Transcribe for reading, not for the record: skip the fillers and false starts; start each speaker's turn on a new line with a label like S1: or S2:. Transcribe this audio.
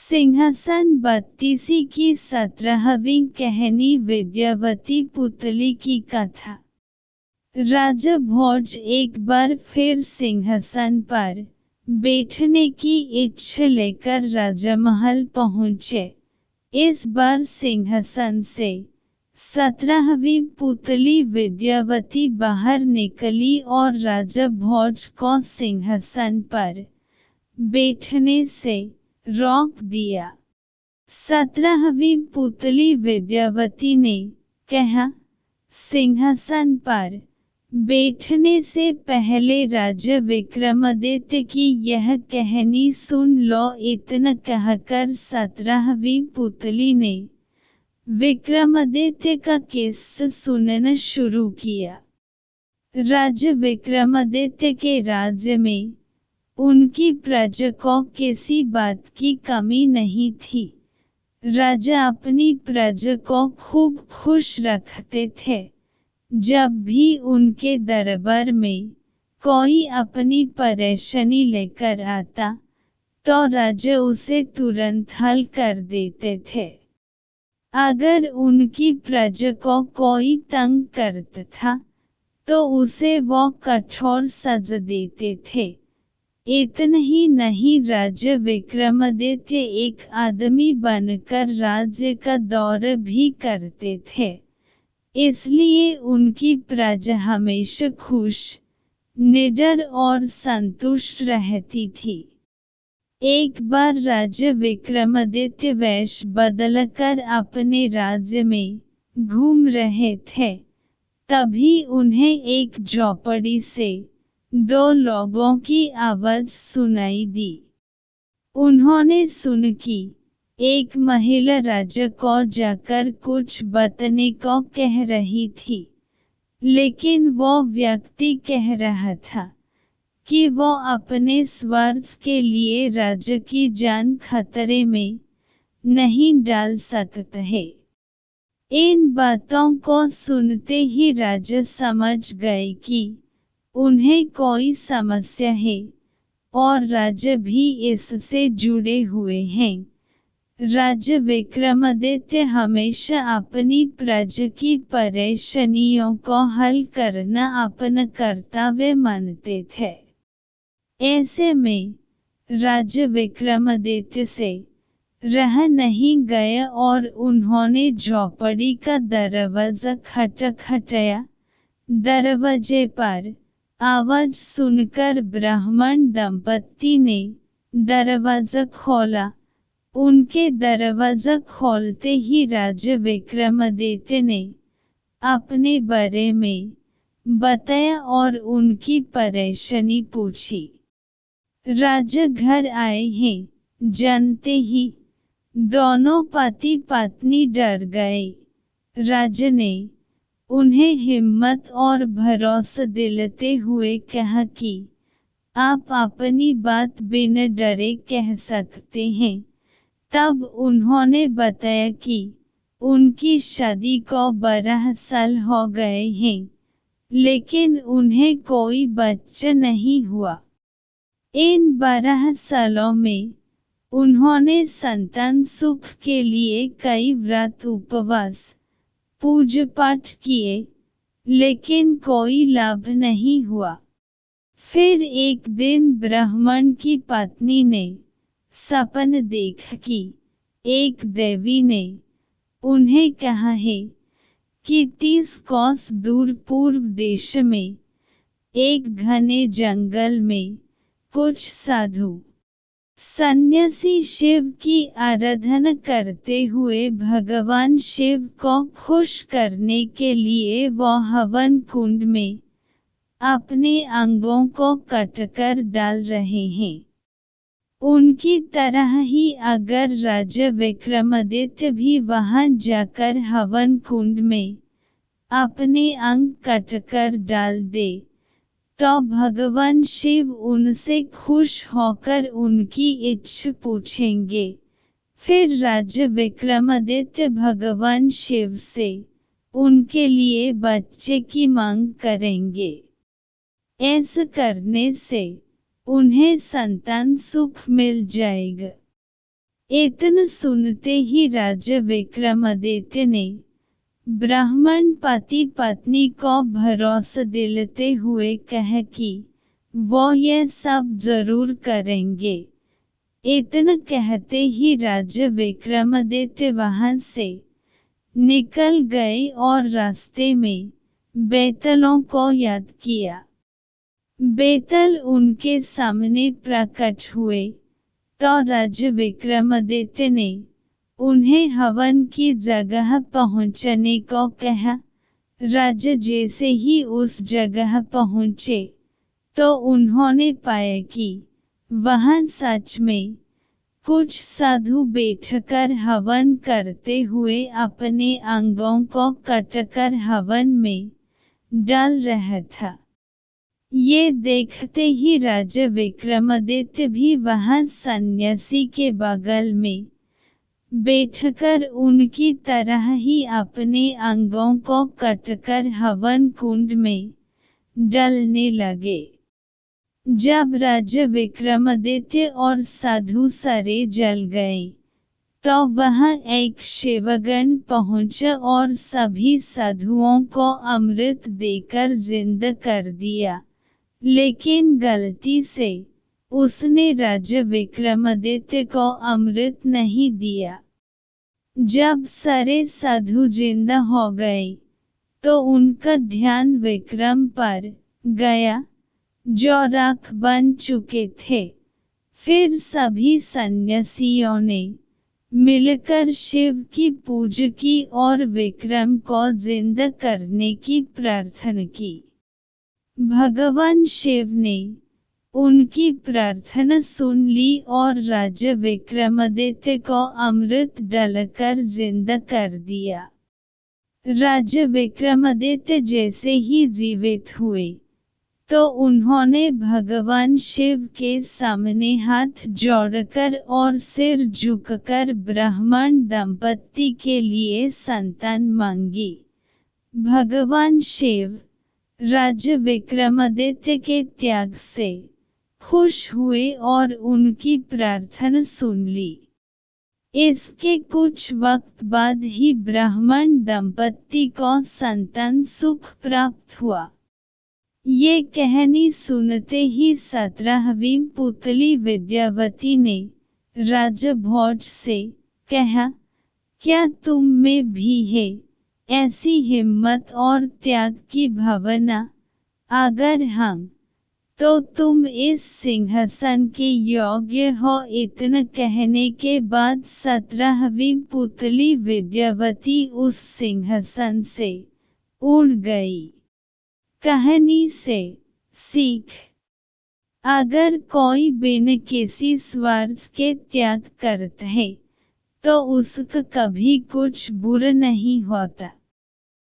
S1: सिंहासन बत्तीसी की 17वीं कहानी विद्यावती पुतली की कथा। राजा भोज एक बार फिर सिंहासन पर बैठने की इच्छा लेकर राजमहल पहुँचे। इस बार सिंहासन से 17वीं पुतली विद्यावती बाहर निकली और राजा भोज को सिंहासन पर बैठने से रोक दिया। 17वीं पुतली विद्यावती ने कहा, सिंहासन पर बैठने से पहले राजा विक्रमादित्य की यह कहानी सुन लो। इतना कहकर 17वीं पुतली ने विक्रमादित्य का किस्सा सुनना शुरू किया। राजा विक्रमादित्य के राज्य में उनकी प्रजा को किसी बात की कमी नहीं थी। राजा अपनी प्रजा को खूब खुश रखते थे। जब भी उनके दरबार में कोई अपनी परेशानी लेकर आता, तो राजा उसे तुरंत हल कर देते थे। अगर उनकी प्रजा को कोई तंग करता था, तो उसे वो कठोर सजा देते थे। इतना ही नहीं, राजा विक्रमादित्य एक आदमी बनकर राज्य का दौरा भी करते थे। इसलिए उनकी प्रजा हमेशा खुश, निडर और संतुष्ट रहती थी। एक बार राजा विक्रमादित्य वेश बदलकर अपने राज्य में घूम रहे थे। तभी उन्हें एक झोपड़ी से दो लोगों की आवाज सुनाई दी। उन्होंने सुना कि एक महिला राजा को जाकर कुछ बताने को कह रही थी, लेकिन वो व्यक्ति कह रहा था कि वो अपने स्वार्थ के लिए राजा की जान खतरे में नहीं डाल सकता है। इन बातों को सुनते ही राजा समझ गए कि उन्हें कोई समस्या है और राजा भी इससे जुड़े हुए हैं। राजा विक्रमादित्य हमेशा अपनी प्रजा की परेशानियों को हल करना अपना कर्तव्य मानते थे। ऐसे में राजा विक्रमादित्य से रह नहीं गया और उन्होंने झोपड़ी का दरवाजा खटखटाया। दरवाजे पर आवाज सुनकर ब्राह्मण दंपत्ति ने दरवाजा खोला। उनके दरवाजा खोलते ही राजा विक्रमादित्य ने अपने बारे में बताया और उनकी परेशानी पूछी। राजा घर आए हैं जानते ही दोनों पति पत्नी डर गए। राजा ने उन्हें हिम्मत और भरोसा दिलाते हुए कहा कि आप अपनी बात बिना डरे कह सकते हैं। तब उन्होंने बताया कि उनकी शादी को 12 साल हो गए हैं, लेकिन उन्हें कोई बच्चा नहीं हुआ। इन 12 सालों में उन्होंने संतान सुख के लिए कई व्रत उपवास पूजा पाठ किए, लेकिन कोई लाभ नहीं हुआ। फिर एक दिन ब्राह्मण की पत्नी ने सपना देखा कि एक देवी ने उन्हें कहा है कि 30 कोस दूर पूर्व देश में एक घने जंगल में कुछ साधु सन्यासी शिव की आराधना करते हुए भगवान शिव को खुश करने के लिए वो हवन कुंड में अपने अंगों को कटकर डाल रहे हैं। उनकी तरह ही अगर राजा विक्रमादित्य भी वहां जाकर हवन कुंड में अपने अंग कटकर डाल दे, तो भगवान शिव उनसे खुश होकर उनकी इच्छा पूछेंगे। फिर राजा विक्रमादित्य भगवान शिव से उनके लिए बच्चे की मांग करेंगे। ऐसा करने से उन्हें संतान सुख मिल जाएगा। इतना सुनते ही राजा विक्रमादित्य ने ब्राह्मण पति पत्नी को भरोसा दिलाते हुए कहा कि वो यह सब जरूर करेंगे। इतना कहते ही राजा विक्रमादित्य वहां से निकल गए और रास्ते में बेतालों को याद किया। बेताल उनके सामने प्रकट हुए तो राजा विक्रमादित्य ने उन्हें हवन की जगह पहुंचने को कहा। राजा जैसे ही उस जगह पहुंचे तो उन्होंने पाया कि वहां सच में कुछ साधु बैठकर हवन करते हुए अपने अंगों को काटकर हवन में डाल रहा था। ये देखते ही राजा विक्रमादित्य भी वहां सन्यासी के बगल में बैठकर उनकी तरह ही अपने अंगों को काटकर हवन कुंड में डालने लगे। जब राजा विक्रमादित्य और साधु सारे जल गए तो वहां एक शिवगण पहुंचा और सभी साधुओं को अमृत देकर जिंदा कर दिया, लेकिन गलती से उसने राजा विक्रमादित्य को अमृत नहीं दिया। जब सारे साधु जिंदा हो गए तो उनका ध्यान विक्रम पर गया जो राख बन चुके थे। फिर सभी सन्यासियों ने मिलकर शिव की पूजा की और विक्रम को जिंदा करने की प्रार्थना की। भगवान शिव ने उनकी प्रार्थना सुन ली और राजा विक्रमादित्य को अमृत डालकर जिंदा कर दिया। राजा विक्रमादित्य जैसे ही जीवित हुए तो उन्होंने भगवान शिव के सामने हाथ जोड़कर और सिर झुककर ब्राह्मण दंपत्ति के लिए संतान मांगी। भगवान शिव राजा विक्रमादित्य के त्याग से खुश हुए और उनकी प्रार्थना सुन ली। इसके कुछ वक्त बाद ही ब्राह्मण दंपत्ति को संतान सुख प्राप्त हुआ। ये कहानी सुनते ही 17वीं पुतली विद्यावती ने राजा भोज से कहा, क्या तुम में भी है ऐसी हिम्मत और त्याग की भावना? अगर हम तो तुम इस सिंहासन के योग्य हो। इतना कहने के बाद 17वीं पुतली विद्यावती उस सिंहासन से उड़ गई। कहानी से सीख, अगर कोई बिना किसी स्वार्थ के त्याग करता है तो उसका कभी कुछ बुरा नहीं होता।